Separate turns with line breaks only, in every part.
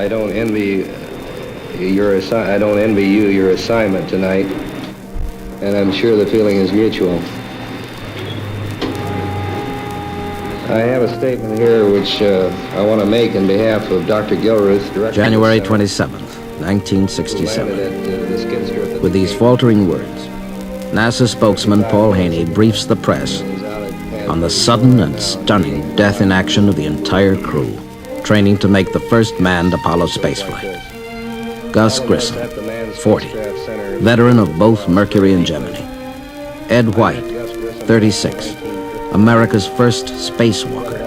I don't envy you your assignment tonight, and I'm sure the feeling is mutual. I have a statement here which I want to make in behalf of Dr. Gilruth, Director.
January 27th, 1967. With these faltering words, NASA spokesman Paul Haney briefs the press on the sudden and stunning death in action of the entire crew, training to make the first manned Apollo spaceflight. Gus Grissom, 40, veteran of both Mercury and Gemini. Ed White, 36, America's first spacewalker.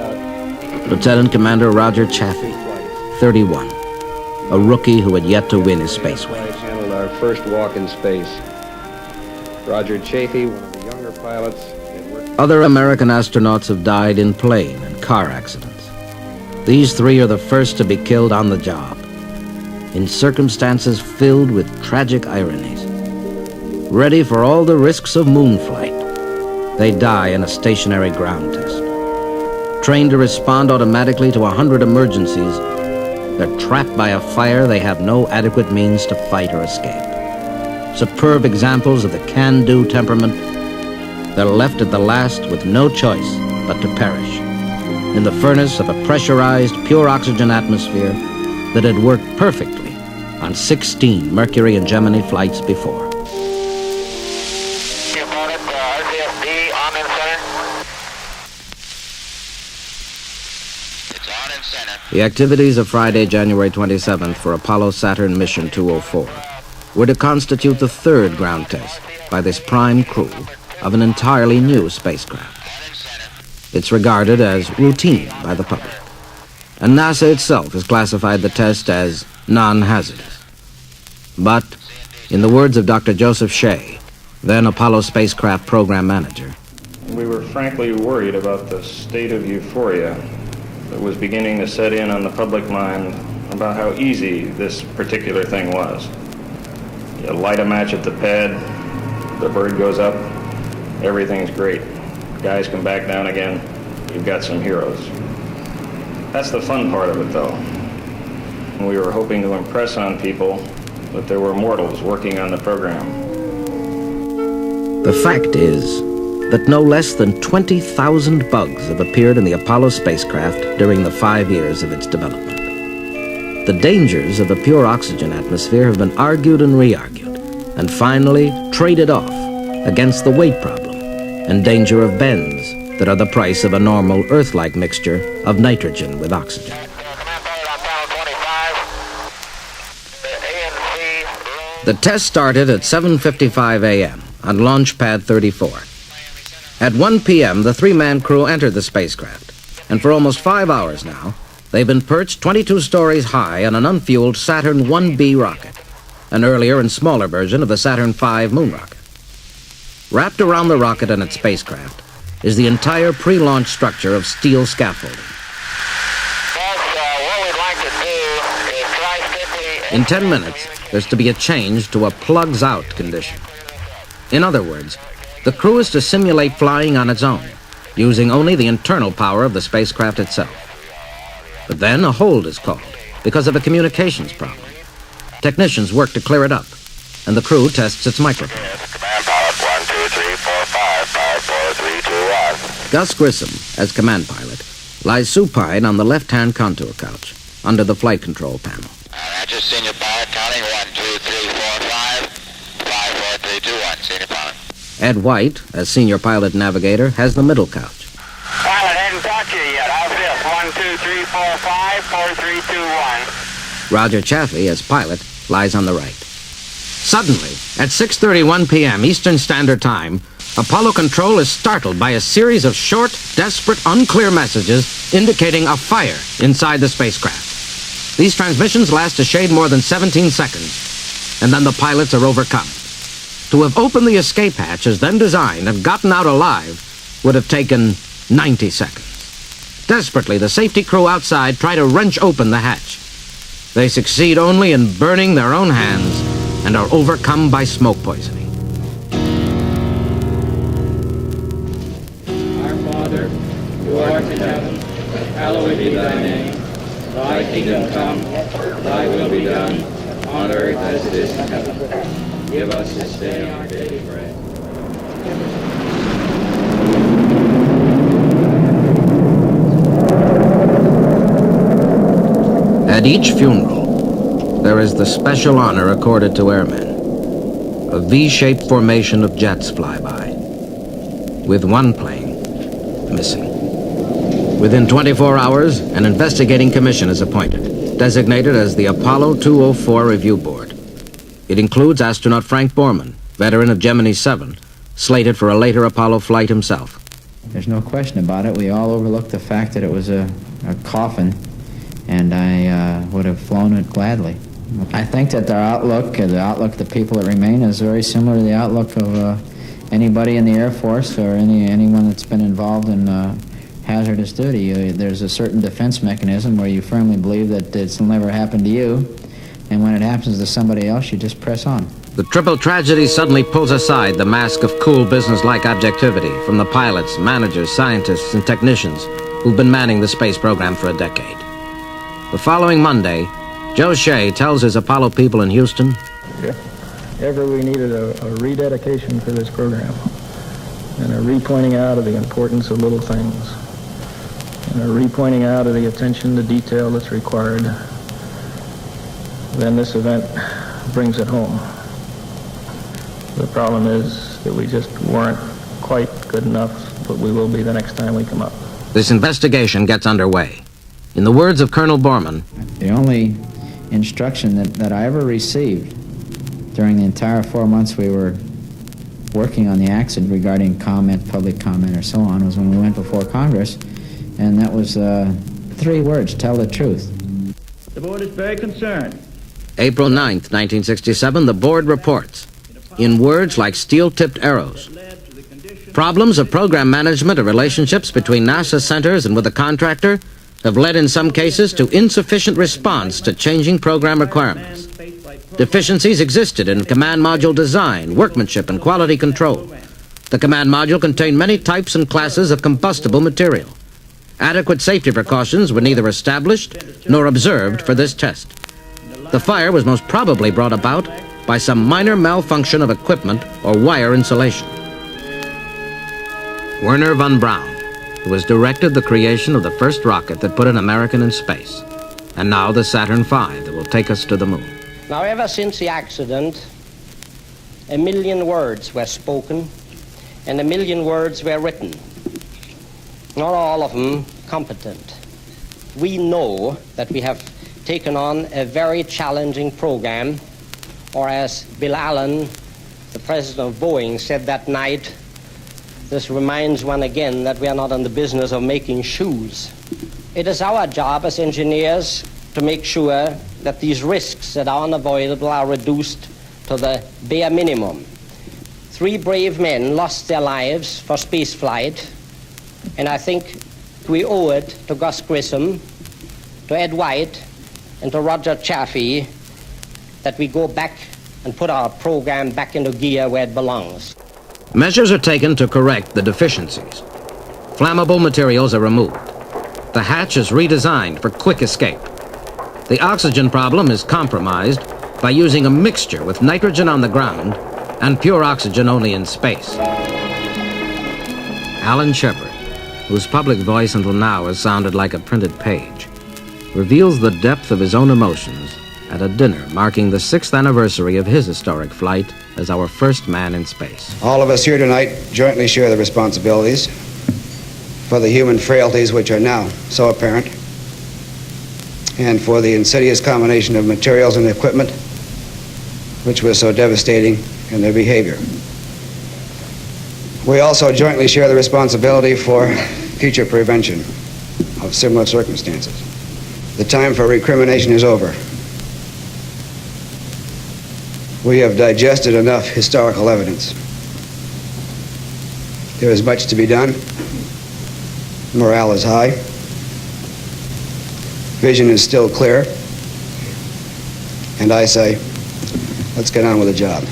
Lieutenant Commander Roger Chaffee, 31, a rookie who had yet to win his space wings.
Handled our first walk in space. Roger Chaffee, one of the younger pilots.
Other American astronauts have died in plane and car accidents. These three are the first to be killed on the job, in circumstances filled with tragic ironies. Ready for all the risks of moon flight, they die in a stationary ground test. Trained to respond automatically to 100 emergencies, they're trapped by a fire they have no adequate means to fight or escape. Superb examples of the can-do temperament, they're left at the last with no choice but to perish in the furnace of a pressurized, pure oxygen atmosphere that had worked perfectly on 16 Mercury and Gemini flights before. The activities of Friday, January 27th for Apollo Saturn Mission 204 were to constitute the third ground test by this prime crew of an entirely new spacecraft. It's regarded as routine by the public, and NASA itself has classified the test as non-hazardous. But, in the words of Dr. Joseph Shea, then Apollo spacecraft program manager,
we were frankly worried about the state of euphoria that was beginning to set in on the public mind about how easy this particular thing was. You light a match at the pad, the bird goes up, everything's great. Guys come back down again, you've got some heroes. That's the fun part of it, though. And we were hoping to impress on people that there were mortals working on the program.
The fact is that no less than 20,000 bugs have appeared in the Apollo spacecraft during the 5 years of its development. The dangers of a pure oxygen atmosphere have been argued and re-argued, and finally traded off against the weight problem and danger of bends that are the price of a normal Earth-like mixture of nitrogen with oxygen. The test started at 7:55 a.m. on Launch Pad 34. At 1 p.m., the three-man crew entered the spacecraft, and for almost 5 hours now, they've been perched 22 stories high on an unfueled Saturn 1B rocket, an earlier and smaller version of the Saturn V moon rocket. Wrapped around the rocket and its spacecraft is the entire pre-launch structure of steel scaffolding. In 10 minutes, there's to be a change to a plugs-out condition. In other words, the crew is to simulate flying on its own, using only the internal power of the spacecraft itself. But then a hold is called because of a communications problem. Technicians work to clear it up, and the crew tests its microphone.
Command pilot 1, 2, 3, 4, 5, 5, 4, 3, 2, 1.
Gus Grissom, as command pilot, lies supine on the left-hand contour couch, under the flight control panel.
Roger, senior pilot, counting 1, 2, 3, 4, 5, 5, 4, 3, 2, 1, senior pilot.
Ed White, as senior pilot navigator, has the middle couch.
Pilot, hadn't got you yet. How's this? 1, 2, 3, 4, 5, 4, 3, 2, 1.
Roger Chaffee, as pilot, lies on the right. Suddenly, at 6:31 p.m. Eastern Standard Time, Apollo Control is startled by a series of short, desperate, unclear messages indicating a fire inside the spacecraft. These transmissions last a shade more than 17 seconds, and then the pilots are overcome. To have opened the escape hatch as then designed and gotten out alive would have taken 90 seconds. Desperately, the safety crew outside try to wrench open the hatch. They succeed only in burning their own hands and are overcome by smoke poisoning.
Our Father, who art in heaven, hallowed be thy name.
Thy kingdom come, thy will be done, on earth as it is in heaven. Give us this day our daily bread.
At each funeral, there is the special honor accorded to airmen. A V-shaped formation of jets fly by, with one plane missing. Within 24 hours, an investigating commission is appointed, designated as the Apollo 204 Review Board. It includes astronaut Frank Borman, veteran of Gemini 7, slated for a later Apollo flight himself.
There's no question about it. We all overlooked the fact that it was a coffin, and I would have flown it gladly. I think that their outlook, the outlook of the people that remain, is very similar to the outlook of anybody in the Air Force or anyone that's been involved in hazardous duty. There's a certain defense mechanism where you firmly believe that it'll never happen to you, and when it happens to somebody else, you just press on.
The triple tragedy suddenly pulls aside the mask of cool business-like objectivity from the pilots, managers, scientists, and technicians who've been manning the space program for a decade. The following Monday, Joe Shea tells his Apollo people in Houston,
Ever we needed a rededication for this program, and a repointing out of the importance of little things, and a repointing out of the attention to detail that's required, then this event brings it home. The problem is that we just weren't quite good enough, but we will be the next time we come up.
this investigation gets underway. In the words of Colonel Borman,
The only instruction that I ever received during the entire 4 months we were working on the accident regarding comment, public comment, or so on, was when we went before Congress, and that was 3 words: tell the truth.
The board is very concerned.
April 9th, 1967, the board reports, in words like steel-tipped arrows, problems of program management or relationships between NASA centers and with the contractor have led in some cases to insufficient response to changing program requirements. Deficiencies existed in command module design, workmanship, and quality control. The command module contained many types and classes of combustible material. Adequate safety precautions were neither established nor observed for this test. The fire was most probably brought about by some minor malfunction of equipment or wire insulation. Werner von Braun, who has directed the creation of the first rocket that put an American in space, and now the Saturn V that will take us to the moon.
Now, ever since the accident, 1 million words were spoken and 1 million words were written. Not all of them competent. We know that we have taken on a very challenging program, or as Bill Allen, the president of Boeing, said that night, this reminds one again that we are not in the business of making shoes. It is our job as engineers to make sure that these risks that are unavoidable are reduced to the bare minimum. 3 brave men lost their lives for space flight, and I think we owe it to Gus Grissom, to Ed White, and to Roger Chaffee that we go back and put our program back into gear where it belongs.
Measures are taken to correct the deficiencies. Flammable materials are removed. The hatch is redesigned for quick escape. The oxygen problem is compromised by using a mixture with nitrogen on the ground and pure oxygen only in space. Alan Shepard, whose public voice until now has sounded like a printed page, reveals the depth of his own emotions at a dinner marking the 6th anniversary of his historic flight as our first man in space.
All of us here tonight jointly share the responsibilities for the human frailties which are now so apparent, and for the insidious combination of materials and equipment which was so devastating in their behavior. We also jointly share the responsibility for future prevention of similar circumstances. The time for recrimination is over. We have digested enough historical evidence. There is much to be done. Morale is high. Vision is still clear. And I say, let's get on with the job.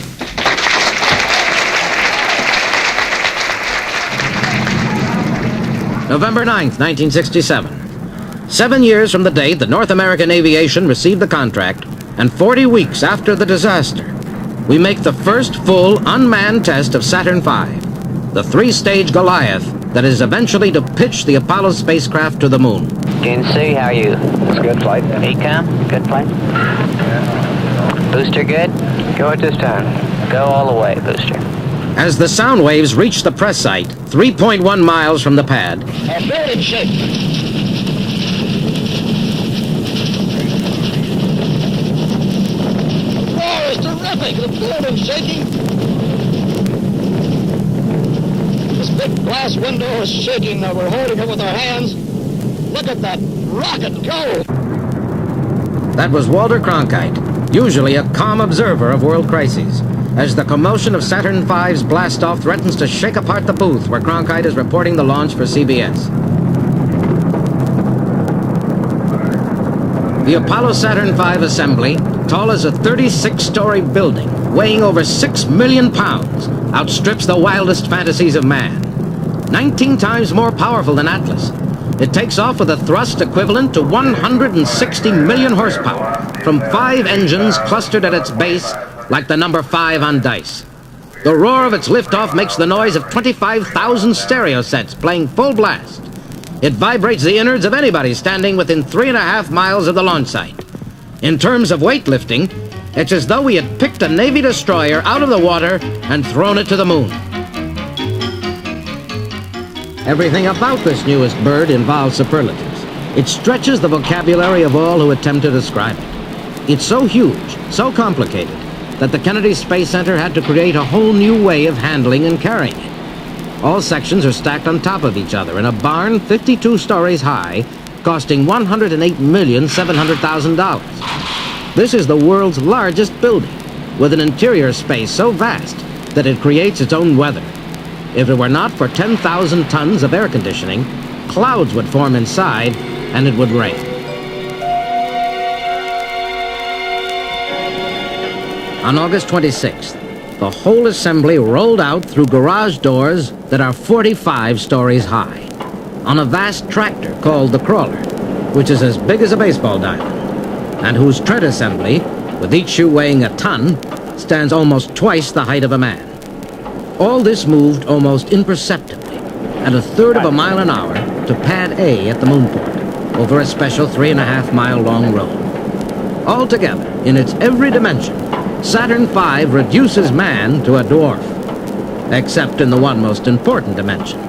November 9th, 1967. 7 years from the date that North American Aviation received the contract, and 40 weeks after the disaster, we make the first full unmanned test of Saturn V, the three-stage Goliath that is eventually to pitch the Apollo spacecraft to the moon.
Gene C, how are you? It's a good flight. ECOM, good flight. Booster good? Go at this time. Go all the way, booster.
As the sound waves reach the press site, 3.1 miles from the pad,
A building shaking. Oh, it's terrific. The building's shaking. This big glass window is shaking. We're holding it with our hands. Look at that rocket go.
that was Walter Cronkite, usually a calm observer of world crises, as the commotion of Saturn V's blastoff threatens to shake apart the booth where Cronkite is reporting the launch for CBS. The Apollo Saturn V assembly, tall as a 36-story building, weighing over 6 million pounds, outstrips the wildest fantasies of man. 19 times more powerful than Atlas, it takes off with a thrust equivalent to 160 million horsepower from 5 engines clustered at its base like the number 5 on dice. The roar of its liftoff makes the noise of 25,000 stereo sets playing full blast. It vibrates the innards of anybody standing within 3.5 miles of the launch site. In terms of weightlifting, it's as though we had picked a Navy destroyer out of the water and thrown it to the moon. Everything about this newest bird involves superlatives. It stretches the vocabulary of all who attempt to describe it. It's so huge, so complicated, that the Kennedy Space Center had to create a whole new way of handling and carrying it. All sections are stacked on top of each other in a barn 52 stories high, costing $108,700,000. This is the world's largest building, with an interior space so vast that it creates its own weather. If it were not for 10,000 tons of air conditioning, clouds would form inside and it would rain. On August 26th, the whole assembly rolled out through garage doors that are 45 stories high, on a vast tractor called the Crawler, which is as big as a baseball diamond, and whose tread assembly, with each shoe weighing a ton, stands almost twice the height of a man. All this moved almost imperceptibly, at 1/3 of a mile an hour, to Pad A at the moonport, over a special 3.5-mile long road. Altogether, in its every dimension, Saturn V reduces man to a dwarf, except in the one most important dimension.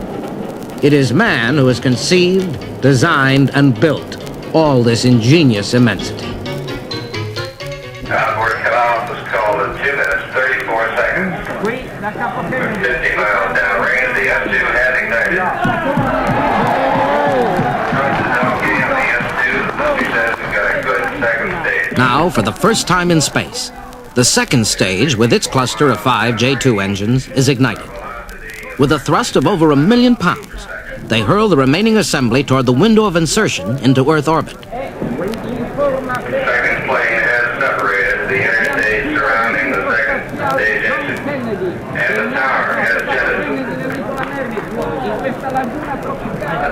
It is man who has conceived, designed, and built all this ingenious immensity.
Outboard cutoff was called in 2 minutes, 34 seconds. 50 miles downrange, the S2 has ignited. Okay on the S2, he says we've got a good second stage.
Now, for the first time in space, the second stage, with its cluster of 5 J2 engines, is ignited. With a thrust of over 1 million pounds, they hurl the remaining assembly toward the window of insertion into Earth orbit.
Second plane has separated the interstate surrounding the second stage engine, and the tower has jetted. The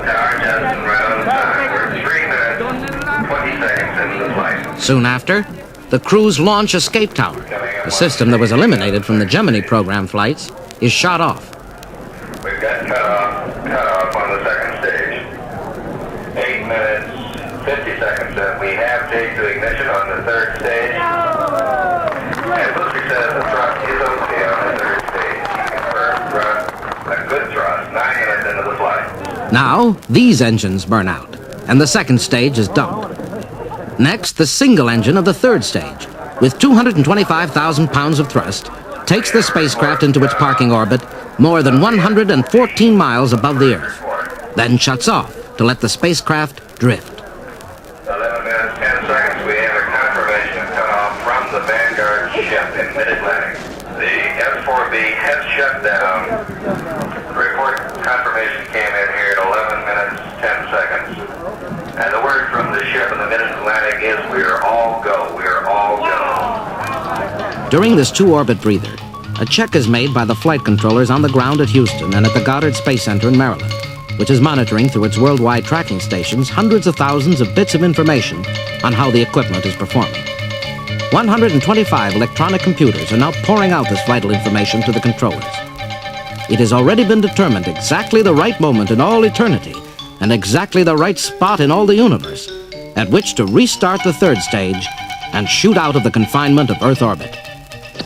tower jets in round time. We're 3 minutes, 20 seconds into the flight.
Soon after, the crew's launch escape tower, the system that was eliminated from the Gemini program flights, is shot off.
We've got cutoff on the second stage. 8 minutes, 50 seconds in. We have take to ignition on the third stage. And Booster says the thrust is okay on the third stage. Confirmed thrust, a good thrust, 9 minutes into the flight.
Now, these engines burn out, and the second stage is dumped. Next, the single engine of the third stage, with 225,000 pounds of thrust, takes the spacecraft into its parking orbit more than 114 miles above the Earth, then shuts off to let the spacecraft drift.
11 minutes, 10 seconds. We have a confirmation cutoff from the Vanguard ship in mid-Atlantic. The S-4B has shut down. The report confirmation came in here at 11 minutes, 10 seconds. And the word from the ship in the mid-Atlantic is we are all go. We are all go.
During this 2-orbit breather, a check is made by the flight controllers on the ground at Houston and at the Goddard Space Center in Maryland, which is monitoring through its worldwide tracking stations hundreds of thousands of bits of information on how the equipment is performing. 125 electronic computers are now pouring out this vital information to the controllers. It has already been determined exactly the right moment in all eternity and exactly the right spot in all the universe at which to restart the third stage and shoot out of the confinement of Earth orbit.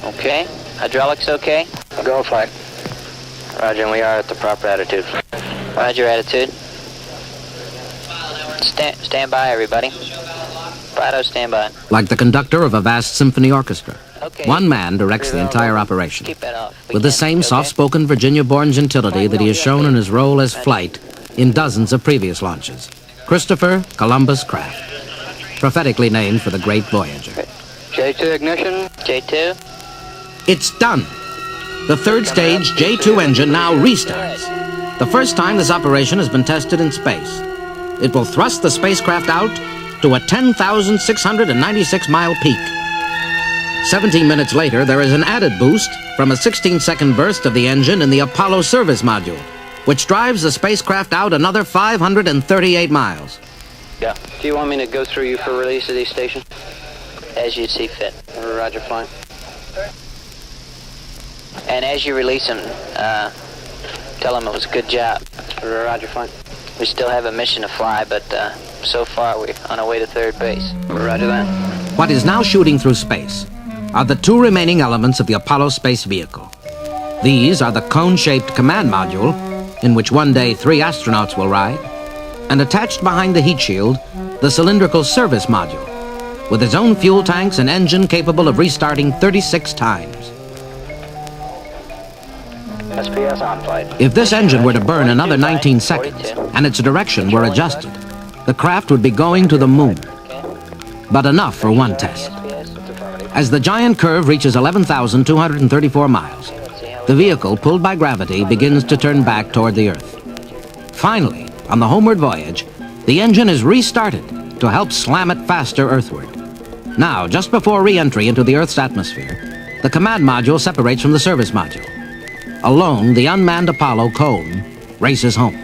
Okay. Hydraulics okay?
Go for it.
Roger, and we are at the proper attitude. Roger, attitude. Stand by, everybody. Fido, stand by.
Like the conductor of a vast symphony orchestra,
Okay.
one man directs the entire operation.
Keep that off.
With the same soft-spoken Virginia-born gentility that he has shown in his role as Flight in dozens of previous launches. Christopher Columbus Kraft, prophetically named for the great Voyager.
J2 ignition. J2.
It's done. The third stage J2 engine now restarts. The first time this operation has been tested in space. It will thrust the spacecraft out to a 10,696-mile peak. 17 minutes later, there is an added boost from a 16-second burst of the engine in the Apollo service module, which drives the spacecraft out another 538 miles.
Yeah. Do you want me to go through you for release of these stations? As you see fit. Roger, fine. And as you release them, tell them it was a good job. Roger, fine. We still have a mission to fly, but so far we're on our way to third base. Roger that.
What is now shooting through space are the two remaining elements of the Apollo space vehicle. These are the cone-shaped command module, in which one day 3 astronauts will ride, and attached behind the heat shield, the cylindrical service module, with its own fuel tanks and engine capable of restarting 36 times.
SPS on flight.
If this engine were to burn another 19 seconds and its direction were adjusted, the craft would be going to the moon. But enough for one test. As the giant curve reaches 11,234 miles, the vehicle, pulled by gravity, begins to turn back toward the Earth. Finally, on the homeward voyage, the engine is restarted to help slam it faster earthward. Now, just before re-entry into the Earth's atmosphere, the command module separates from the service module. Alone, the unmanned Apollo cone races home.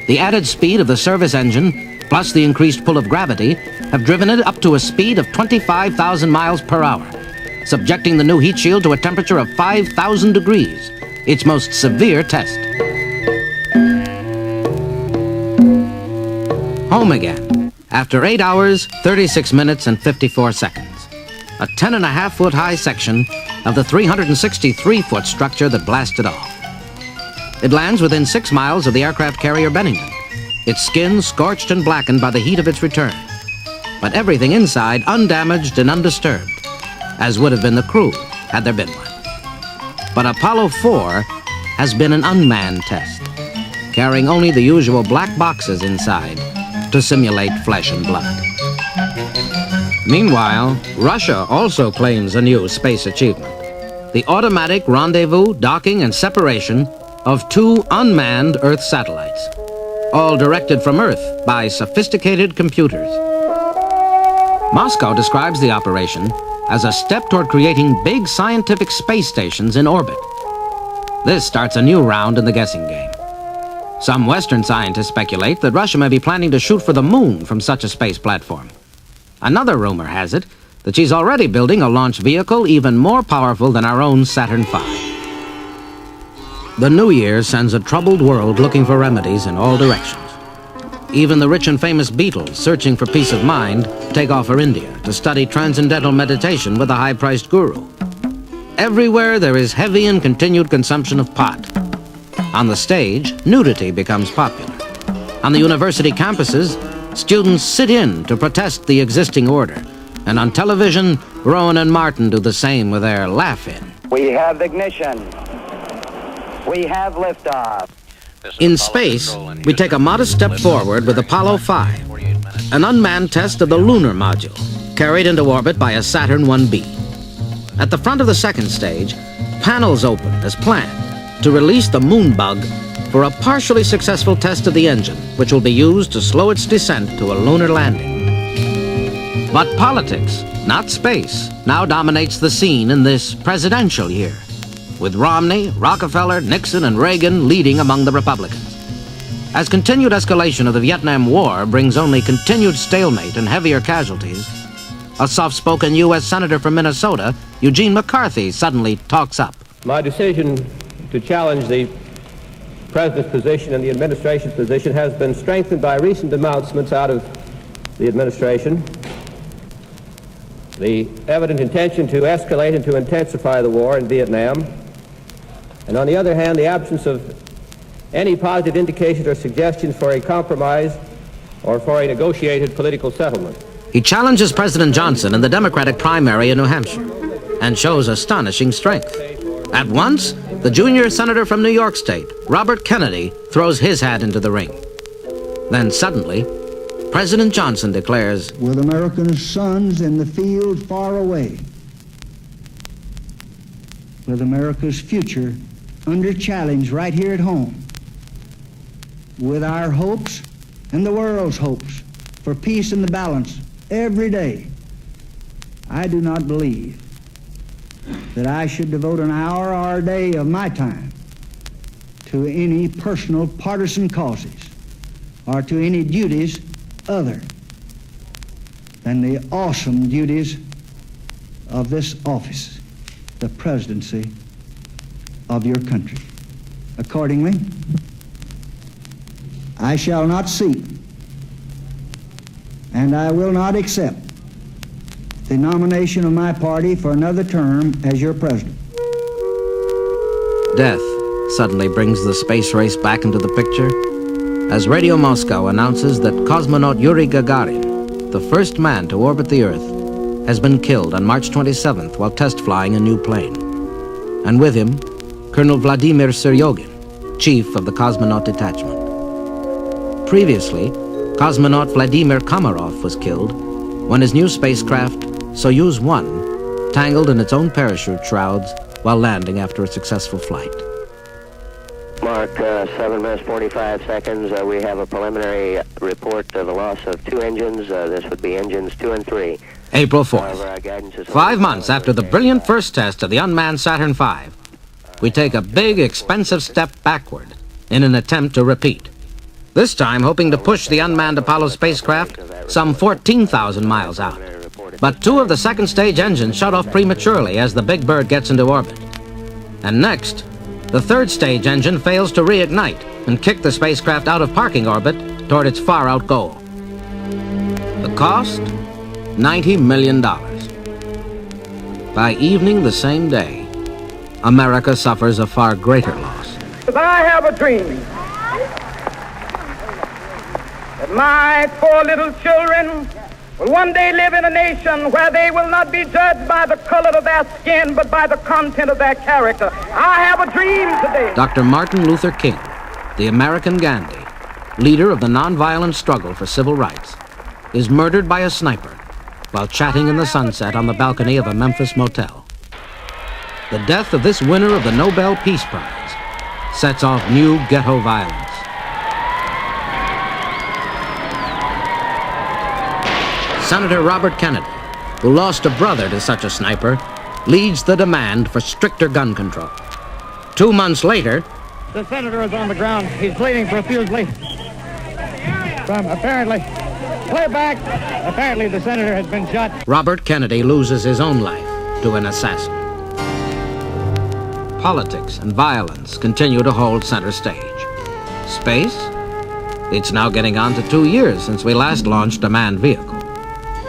The added speed of the service engine, plus the increased pull of gravity, have driven it up to a speed of 25,000 miles per hour, subjecting the new heat shield to a temperature of 5,000 degrees, its most severe test. Home again, after 8 hours, 36 minutes, and 54 seconds. A 10.5-foot high section of the 363-foot structure that blasted off. It lands within 6 miles of the aircraft carrier Bennington, its skin scorched and blackened by the heat of its return, but everything inside undamaged and undisturbed, as would have been the crew had there been one. But Apollo 4 has been an unmanned test, carrying only the usual black boxes inside to simulate flesh and blood. Meanwhile, Russia also claims a new space achievement: the automatic rendezvous, docking, and separation of 2 unmanned Earth satellites, all directed from Earth by sophisticated computers. Moscow describes the operation as a step toward creating big scientific space stations in orbit. This starts a new round in the guessing game. Some Western scientists speculate that Russia may be planning to shoot for the moon from such a space platform. Another rumor has it that she's already building a launch vehicle even more powerful than our own Saturn V. The new year sends a troubled world looking for remedies in all directions. Even the rich and famous Beatles, searching for peace of mind, take off for India to study transcendental meditation with a high-priced guru. Everywhere there is heavy and continued consumption of pot. On the stage, nudity becomes popular. On the university campuses, students sit in to protest the existing order. And on television, Rowan and Martin do the same with their laugh-in.
We have ignition. We have liftoff.
In space, we take a modest step forward with Apollo 5, an unmanned test of the lunar module, carried into orbit by a Saturn 1B. At the front of the second stage, panels open as planned to release the moon bug for a partially successful test of the engine, which will be used to slow its descent to a lunar landing. But politics, not space, now dominates the scene in this presidential year, with Romney, Rockefeller, Nixon, and Reagan leading among the Republicans. As continued escalation of the Vietnam War brings only continued stalemate and heavier casualties, a soft-spoken U.S. Senator from Minnesota, Eugene McCarthy, suddenly talks up.
My decision to challenge the President's position and the administration's position has been strengthened by recent announcements out of the administration. The evident intention to escalate and to intensify the war in Vietnam, and on the other hand, the absence of any positive indications or suggestions for a compromise or for a negotiated political settlement.
He challenges President Johnson in the Democratic primary in New Hampshire and shows astonishing strength. At once, the junior senator from New York State, Robert Kennedy, throws his hat into the ring. Then suddenly, President Johnson declares,
"With American sons in the field far away, with America's future under challenge right here at home, with our hopes and the world's hopes for peace and the balance every day, I do not believe that I should devote an hour or a day of my time to any personal partisan causes or to any duties other than the awesome duties of this office, the presidency of your country. Accordingly, I shall not seek and I will not accept the nomination of my party for another term as your president."
Death suddenly brings the space race back into the picture as Radio Moscow announces that cosmonaut Yuri Gagarin, the first man to orbit the Earth, has been killed on March 27th while test flying a new plane. And with him, Colonel Vladimir Seryogin, chief of the cosmonaut detachment. Previously, cosmonaut Vladimir Komarov was killed when his new spacecraft, Soyuz 1, tangled in its own parachute shrouds while landing after a successful flight.
Mark, 7 minutes 45 seconds. We have a preliminary report of the loss of 2 engines. This would be engines 2 and 3.
April 4th. 5 months after the brilliant first test of the unmanned Saturn V, we take a big, expensive step backward in an attempt to repeat. This time hoping to push the unmanned Apollo spacecraft some 14,000 miles out. But 2 of the second stage engines shut off prematurely as the Big Bird gets into orbit. And next, the third stage engine fails to reignite and kick the spacecraft out of parking orbit toward its far-out goal. The cost? $90 million. By evening the same day, America suffers a far greater loss.
I have a dream that my 4 little children will one day live in a nation where they will not be judged by the color of their skin, but by the content of their character. I have a dream today.
Dr. Martin Luther King, the American Gandhi, leader of the nonviolent struggle for civil rights, is murdered by a sniper while chatting in the sunset on the balcony of a Memphis motel. The death of this winner of the Nobel Peace Prize sets off new ghetto violence. Senator Robert Kennedy, who lost a brother to such a sniper, leads the demand for stricter gun control. 2 months later,
the senator is on the ground. He's bleeding profusely from apparently the senator has been shot.
Robert Kennedy loses his own life to an assassin. Politics and violence continue to hold center stage. Space? It's now getting on to 2 years since we last launched a manned vehicle.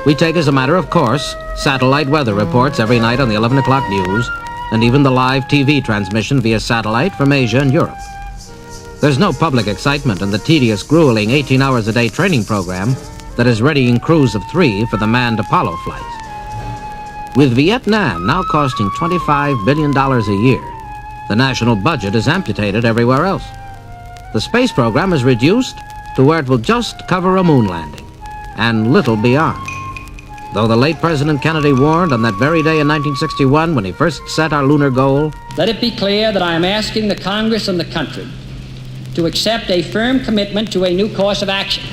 We take as a matter of course satellite weather reports every night on the 11 o'clock news and even the live TV transmission via satellite from Asia and Europe. There's no public excitement in the tedious, grueling 18 hours a day training program that is readying crews of 3 for the manned Apollo flights. With Vietnam now costing $25 billion a year, the national budget is amputated everywhere else. The space program is reduced to where it will just cover a moon landing and little beyond. Though the late President Kennedy warned on that very day in 1961 when he first set our lunar goal,
let it be clear that I am asking the Congress and the country to accept a firm commitment to a new course of action,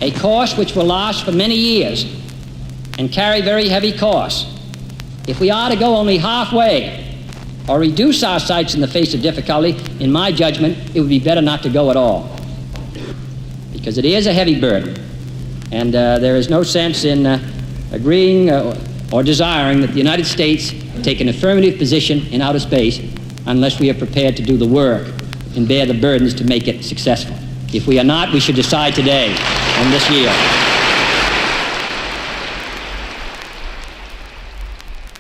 a course which will last for many years and carry very heavy costs. If we are to go only halfway or reduce our sights in the face of difficulty, in my judgment, it would be better not to go at all. because it is a heavy burden. And there is no sense in agreeing or desiring that the United States take an affirmative position in outer space unless we are prepared to do the work and bear the burdens to make it successful. If we are not, we should decide today and this year